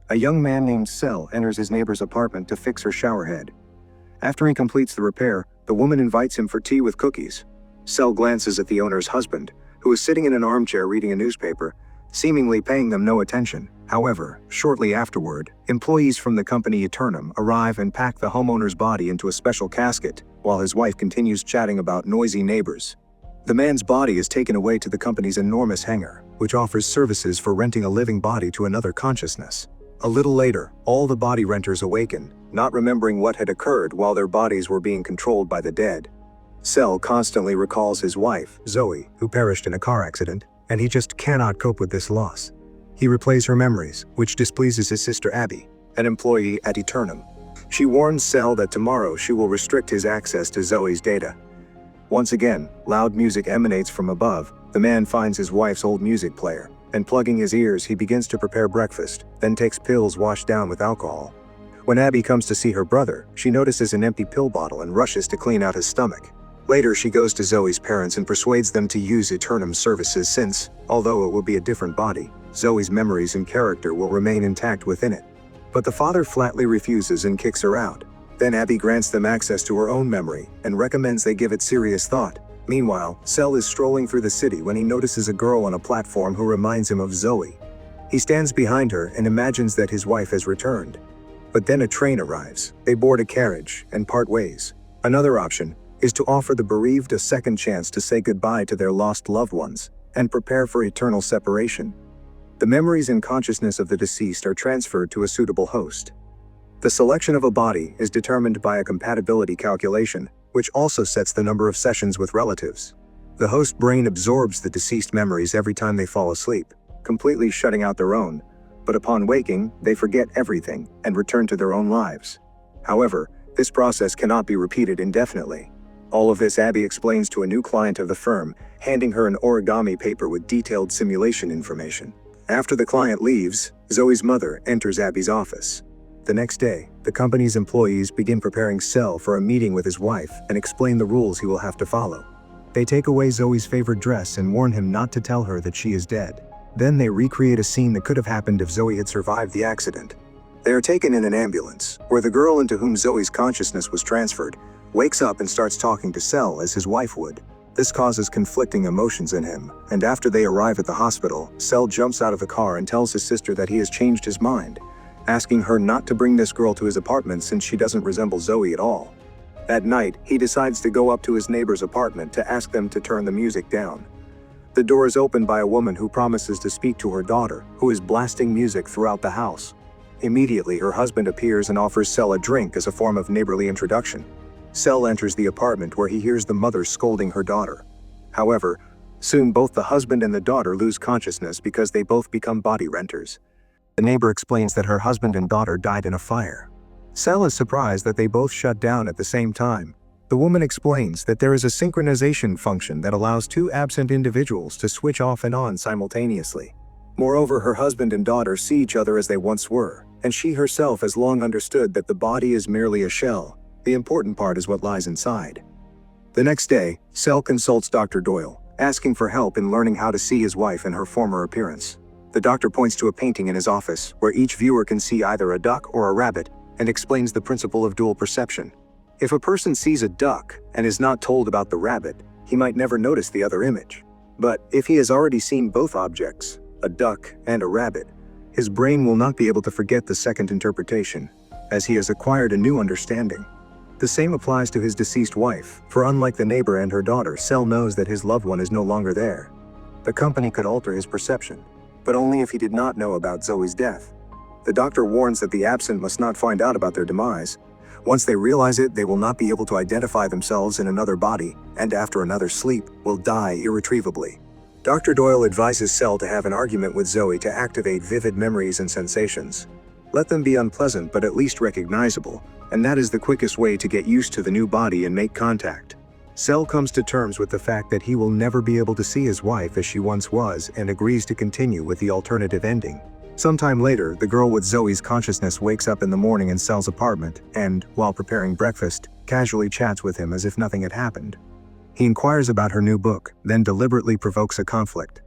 A young man named Sel enters his neighbor's apartment to fix her shower head. After he completes the repair, the woman invites him for tea with cookies. Sel glances at the owner's husband, who is sitting in an armchair reading a newspaper, seemingly paying them no attention. However, shortly afterward, employees from the company Eternum arrive and pack the homeowner's body into a special casket, while his wife continues chatting about noisy neighbors. The man's body is taken away to the company's enormous hangar, which offers services for renting a living body to another consciousness. A little later, all the body renters awaken, not remembering what had occurred while their bodies were being controlled by the dead. Sel constantly recalls his wife, Zoe, who perished in a car accident, and he just cannot cope with this loss. He replays her memories, which displeases his sister Abby, an employee at Eternum. She warns Sel that tomorrow she will restrict his access to Zoe's data. Once again, loud music emanates from above. The man finds his wife's old music player, and plugging his ears, he begins to prepare breakfast, then takes pills washed down with alcohol. When Abby comes to see her brother, she notices an empty pill bottle and rushes to clean out his stomach. Later, she goes to Zoe's parents and persuades them to use Eternum's services since, although it will be a different body, Zoe's memories and character will remain intact within it. But the father flatly refuses and kicks her out. Then Abby grants them access to her own memory and recommends they give it serious thought. Meanwhile, Sel is strolling through the city when he notices a girl on a platform who reminds him of Zoe. He stands behind her and imagines that his wife has returned. But then a train arrives, they board a carriage, and part ways. Another option is to offer the bereaved a second chance to say goodbye to their lost loved ones and prepare for eternal separation. The memories and consciousness of the deceased are transferred to a suitable host. The selection of a body is determined by a compatibility calculation, which also sets the number of sessions with relatives. The host brain absorbs the deceased memories every time they fall asleep, completely shutting out their own, but upon waking, they forget everything and return to their own lives. However, this process cannot be repeated indefinitely. All of this Abby explains to a new client of the firm, handing her an origami paper with detailed simulation information. After the client leaves, Zoe's mother enters Abby's office. The next day, the company's employees begin preparing Sel for a meeting with his wife and explain the rules he will have to follow. They take away Zoe's favorite dress and warn him not to tell her that she is dead. Then they recreate a scene that could have happened if Zoe had survived the accident. They are taken in an ambulance, where the girl into whom Zoe's consciousness was transferred wakes up and starts talking to Sel as his wife would. This causes conflicting emotions in him, and after they arrive at the hospital, Sel jumps out of the car and tells his sister that he has changed his mind, asking her not to bring this girl to his apartment since she doesn't resemble Zoe at all. That night, he decides to go up to his neighbor's apartment to ask them to turn the music down. The door is opened by a woman who promises to speak to her daughter, who is blasting music throughout the house. Immediately, her husband appears and offers Sel a drink as a form of neighborly introduction. Sel enters the apartment where he hears the mother scolding her daughter. However, soon both the husband and the daughter lose consciousness because they both become body renters. The neighbor explains that her husband and daughter died in a fire. Sel is surprised that they both shut down at the same time. The woman explains that there is a synchronization function that allows two absent individuals to switch off and on simultaneously. Moreover, her husband and daughter see each other as they once were, and she herself has long understood that the body is merely a shell. The important part is what lies inside. The next day, Sel consults Dr. Doyle, asking for help in learning how to see his wife in her former appearance. The doctor points to a painting in his office, where each viewer can see either a duck or a rabbit, and explains the principle of dual perception. If a person sees a duck and is not told about the rabbit, he might never notice the other image. But if he has already seen both objects, a duck and a rabbit, his brain will not be able to forget the second interpretation, as he has acquired a new understanding. The same applies to his deceased wife, for unlike the neighbor and her daughter, Sel knows that his loved one is no longer there. The company could alter his perception, but only if he did not know about Zoe's death. The doctor warns that the absent must not find out about their demise. Once they realize it, they will not be able to identify themselves in another body, and after another sleep, will die irretrievably. Dr. Doyle advises Sel to have an argument with Zoe to activate vivid memories and sensations. Let them be unpleasant but at least recognizable, and that is the quickest way to get used to the new body and make contact. Sel comes to terms with the fact that he will never be able to see his wife as she once was and agrees to continue with the alternative ending. Sometime later, the girl with Zoe's consciousness wakes up in the morning in Sel's apartment and, while preparing breakfast, casually chats with him as if nothing had happened. He inquires about her new book, then deliberately provokes a conflict.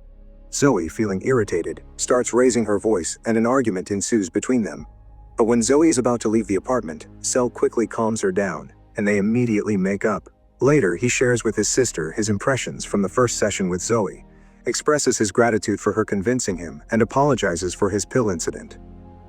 Zoe, feeling irritated, starts raising her voice and an argument ensues between them. But when Zoe is about to leave the apartment, Sel quickly calms her down, and they immediately make up. Later, he shares with his sister his impressions from the first session with Zoe, expresses his gratitude for her convincing him, and apologizes for his pill incident.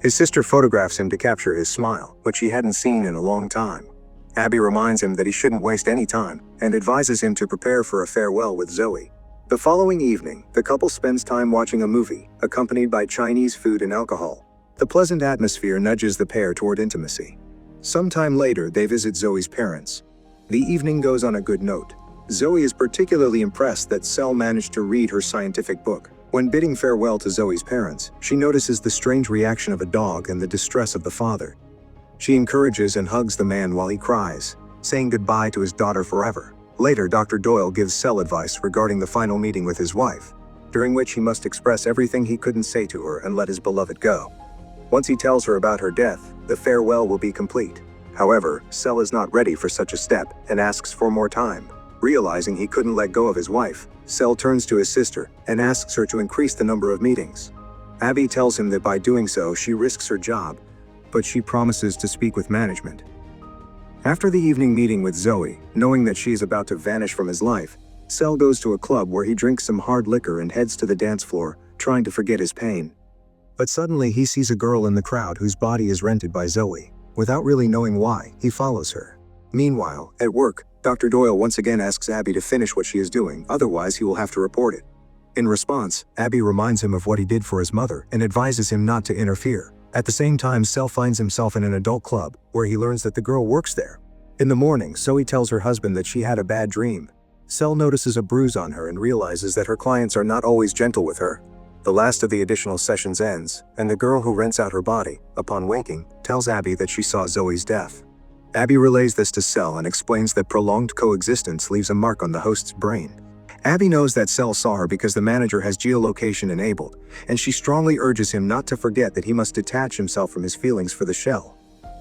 His sister photographs him to capture his smile, which he hadn't seen in a long time. Abby reminds him that he shouldn't waste any time, and advises him to prepare for a farewell with Zoe. The following evening, the couple spends time watching a movie, accompanied by Chinese food and alcohol. The pleasant atmosphere nudges the pair toward intimacy. Sometime later, they visit Zoe's parents. The evening goes on a good note. Zoe is particularly impressed that Sel managed to read her scientific book. When bidding farewell to Zoe's parents, she notices the strange reaction of a dog and the distress of the father. She encourages and hugs the man while he cries, saying goodbye to his daughter forever. Later, Dr. Doyle gives Sel advice regarding the final meeting with his wife, during which he must express everything he couldn't say to her and let his beloved go. Once he tells her about her death, the farewell will be complete. However, Sel is not ready for such a step and asks for more time. Realizing he couldn't let go of his wife, Sel turns to his sister and asks her to increase the number of meetings. Abby tells him that by doing so, she risks her job, but she promises to speak with management. After the evening meeting with Zoe, knowing that she is about to vanish from his life, Sel goes to a club where he drinks some hard liquor and heads to the dance floor, trying to forget his pain. But suddenly he sees a girl in the crowd whose body is rented by Zoe. Without really knowing why, he follows her. Meanwhile, at work, Dr. Doyle once again asks Abby to finish what she is doing, otherwise he will have to report it. In response, Abby reminds him of what he did for his mother and advises him not to interfere. At the same time, Sel finds himself in an adult club, where he learns that the girl works there. In the morning, Zoe tells her husband that she had a bad dream. Sel notices a bruise on her and realizes that her clients are not always gentle with her. The last of the additional sessions ends, and the girl who rents out her body, upon waking, tells Abby that she saw Zoe's death. Abby relays this to Sel and explains that prolonged coexistence leaves a mark on the host's brain. Abby knows that Sel saw her because the manager has geolocation enabled, and she strongly urges him not to forget that he must detach himself from his feelings for the shell.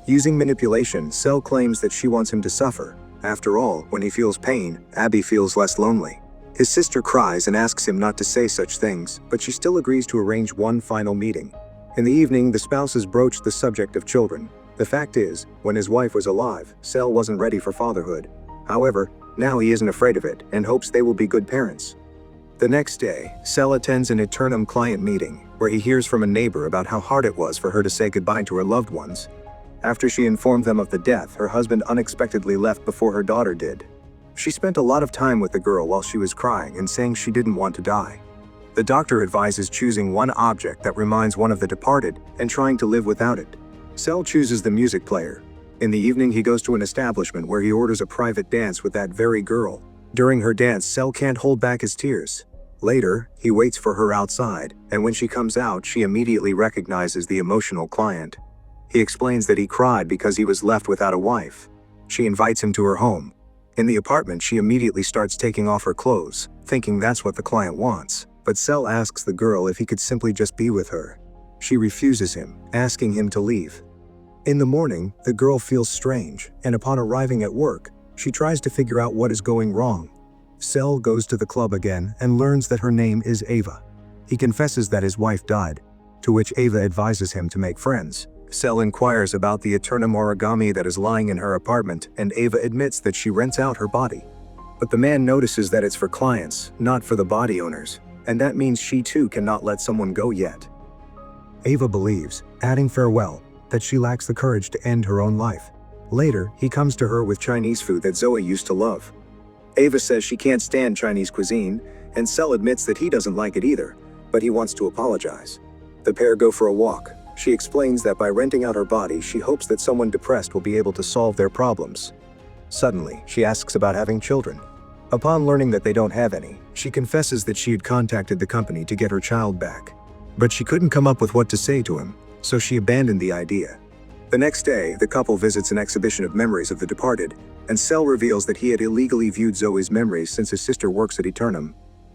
Using manipulation, Sel claims that she wants him to suffer. After all, when he feels pain, Abby feels less lonely. His sister cries and asks him not to say such things, but she still agrees to arrange one final meeting. In the evening, the spouses broach the subject of children. The fact is, when his wife was alive, Sel wasn't ready for fatherhood. However, now he isn't afraid of it and hopes they will be good parents. The next day, Sel attends an Eternum client meeting, where he hears from a neighbor about how hard it was for her to say goodbye to her loved ones. After she informed them of the death, her husband unexpectedly left before her daughter did. She spent a lot of time with the girl while she was crying and saying she didn't want to die. The doctor advises choosing one object that reminds one of the departed and trying to live without it. Sel chooses the music player. In the evening, he goes to an establishment where he orders a private dance with that very girl. During her dance, Sel can't hold back his tears. Later, he waits for her outside, and when she comes out, she immediately recognizes the emotional client. He explains that he cried because he was left without a wife. She invites him to her home. In the apartment, she immediately starts taking off her clothes, thinking that's what the client wants. But Sel asks the girl if he could simply just be with her. She refuses him, asking him to leave. In the morning, the girl feels strange, and upon arriving at work, she tries to figure out what is going wrong. Sel goes to the club again and learns that her name is Ava. He confesses that his wife died, to which Ava advises him to make friends. Sel inquires about the Eternum origami that is lying in her apartment, and Ava admits that she rents out her body. But the man notices that it's for clients, not for the body owners, and that means she too cannot let someone go yet. Ava believes, adding farewell, that she lacks the courage to end her own life. Later, he comes to her with Chinese food that Zoe used to love. Ava says she can't stand Chinese cuisine, and Sel admits that he doesn't like it either, but he wants to apologize. The pair go for a walk. She explains that by renting out her body, she hopes that someone depressed will be able to solve their problems. Suddenly, she asks about having children. Upon learning that they don't have any, she confesses that she had contacted the company to get her child back. But she couldn't come up with what to say to him, so she abandoned the idea. The next day, the couple visits an exhibition of memories of the departed, and Sel reveals that he had illegally viewed Zoe's memories since his sister works at Eternum.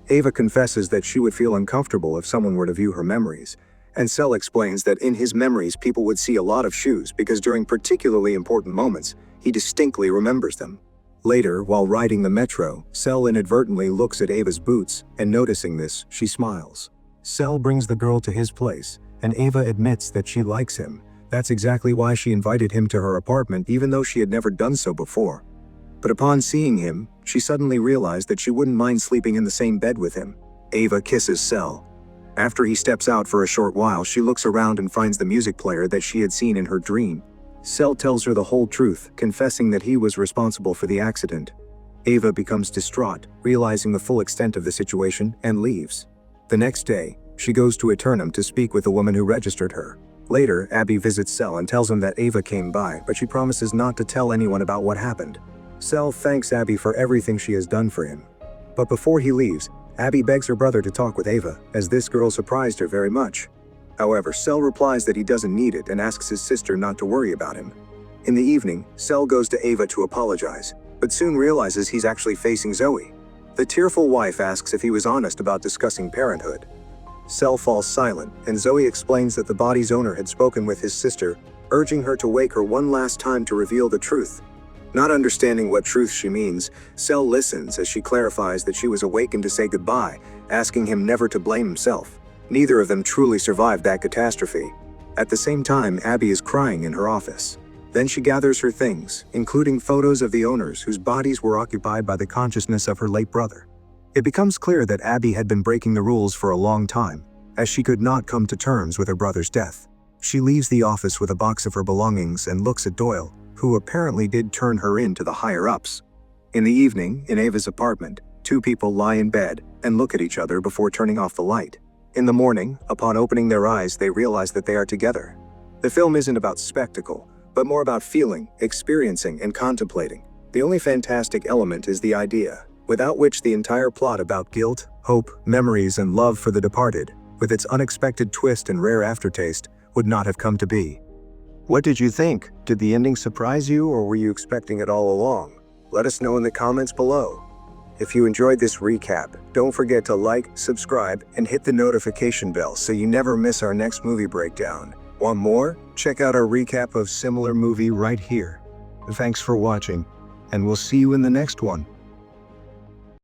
Ava confesses that she would feel uncomfortable if someone were to view her memories, and Sel explains that in his memories people would see a lot of shoes because during particularly important moments, he distinctly remembers them. Later, while riding the metro, Sel inadvertently looks at Ava's boots, and noticing this, she smiles. Sel brings the girl to his place, and Ava admits that she likes him. That's exactly why she invited him to her apartment even though she had never done so before. But upon seeing him, she suddenly realized that she wouldn't mind sleeping in the same bed with him. Ava kisses Sel. After he steps out for a short while, she looks around and finds the music player that she had seen in her dream. Sel tells her the whole truth, confessing that he was responsible for the accident. Ava becomes distraught, realizing the full extent of the situation, and leaves. The next day, she goes to Eternum to speak with the woman who registered her. Later, Abby visits Sel and tells him that Ava came by, but she promises not to tell anyone about what happened. Sel thanks Abby for everything she has done for him. But before he leaves, Abby begs her brother to talk with Ava, as this girl surprised her very much. However, Sel replies that he doesn't need it and asks his sister not to worry about him. In the evening, Sel goes to Ava to apologize, but soon realizes he's actually facing Zoe. The tearful wife asks if he was honest about discussing parenthood. Sel falls silent, and Zoe explains that the body's owner had spoken with his sister, urging her to wake her one last time to reveal the truth. Not understanding what truth she means, Sel listens as she clarifies that she was awakened to say goodbye, asking him never to blame himself. Neither of them truly survived that catastrophe. At the same time, Abby is crying in her office. Then she gathers her things, including photos of the owners whose bodies were occupied by the consciousness of her late brother. It becomes clear that Abby had been breaking the rules for a long time, as she could not come to terms with her brother's death. She leaves the office with a box of her belongings and looks at Doyle, who apparently did turn her in to the higher-ups. In the evening, in Ava's apartment, two people lie in bed and look at each other before turning off the light. In the morning, upon opening their eyes, they realize that they are together. The film isn't about spectacle, but more about feeling, experiencing, and contemplating. The only fantastic element is the idea, without which the entire plot about guilt, hope, memories, and love for the departed, with its unexpected twist and rare aftertaste, would not have come to be. What did you think? Did the ending surprise you, or were you expecting it all along? Let us know in the comments below. If you enjoyed this recap, don't forget to like, subscribe, and hit the notification bell so you never miss our next movie breakdown. Want more? Check out our recap of similar movie right here. Thanks for watching, and we'll see you in the next one.